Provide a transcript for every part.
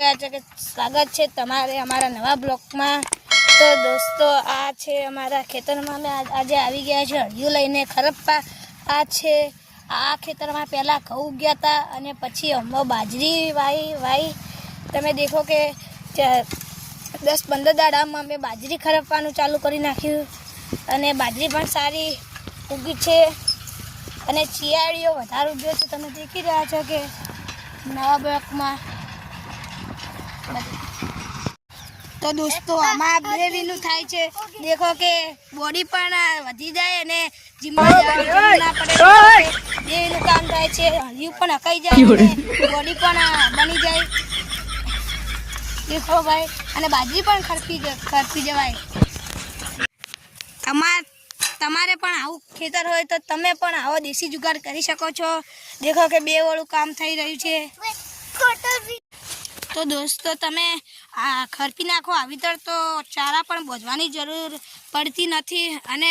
સ્વાગત છે તમારે અમારા નવા બ્લોગમાં। તો દોસ્તો આ છે અમારા ખેતરમાં અમે આજે આવી ગયા છે હળિયું લઈને ખરપ્પા। આ છે આ ખેતરમાં પહેલાં ઘઉં ઉગ્યા હતા અને પછી અમે બાજરી વાઈ તમે દેખો કે 10-15 દાડામાં અમે બાજરી ખરપવાનું ચાલુ કરી નાખ્યું અને બાજરી પણ સારી ઉગી છે અને ચિયાળીઓ વધારે ઉગ્યો છે। તમે દેખી રહ્યા છો કે નવા બ્લોકમાં। तो दोस्तों आमा बे वीलू थाय छे देखो के बॉडी पण वधी जाए अने जिममा जवानी ना पड़े बे वीलू काम थाय छे हळिયું पण हकाई जाए बॉडी पण बनी जाए। देखो भाई अने बाजरी पण खरपी जवाय। તમારે પણ આવું ખેતર હોય તો તમે પણ આવો દેશી જુગાડ કરી શકો છો। देखो के બે વાળું કામ થઈ રહ્યું છે। तो दोस्तों तमे आ खरपी नाखो आवीतर तो चारा पण बोझवानी जरूर पड़ती नहीं अने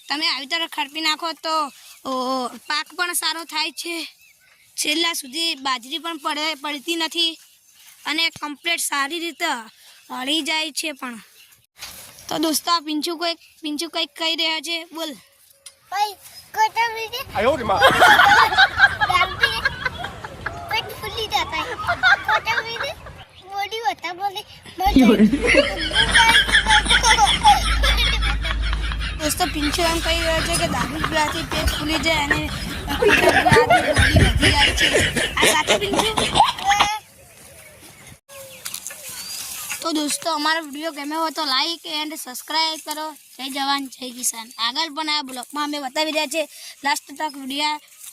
तमे आवीतर खरपी नाखो तो पाक पण सारो थाय छे। छेल्ला सुधी बाजरी पण पड़ती नहीं अने कम्प्लीट सारी रीते हળી जाय छे पण। तो दोस्तों पिंचू कई कही रह्या छे बोल भाई कोटा वीडियो आयो रे मां पेट फूली जाता है कोटा वीडियो बॉडी होता बोले दोस्तों पिंचू एम कही रह्यो छे के दारू पीवाथी पेट फूली जाए अने कोटा पीवाथी बॉडी वधी जाय छे। आ साथे पिंचू तो दोस्तों हमारा वीडियो गमे हो तो लाइक एंड सब्सक्राइब करो। जय जवान जय किसान। आगळ पण आ ब्लॉग में अमे बतावी रह्या छे लास्ट तक वीडियो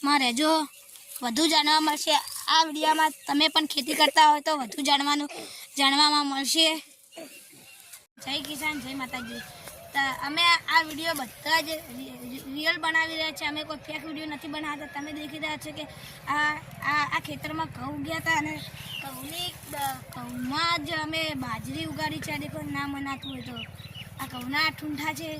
में रहेजो વધુ જાણવા મળશે। આ વિડીયોમાં તમે પણ ખેતી કરતા હોય તો વધુ જાણવામાં મળશે। જય કિસાન જય માતાજી। તો અમે આ વિડીયો બધા જ રિયલ બનાવી રહ્યા છે અમે કોઈ ફેક વિડીયો નથી બનાવતા। તમે દેખી રહ્યા છો કે આ ખેતરમાં ઘઉં ઉગ્યા હતા અને ઘઉંમાં જ અમે બાજરી ઉગાડી છે। દેખો ના મનાતું હોય તો આ ઘઉંના ઠૂંઠા છે।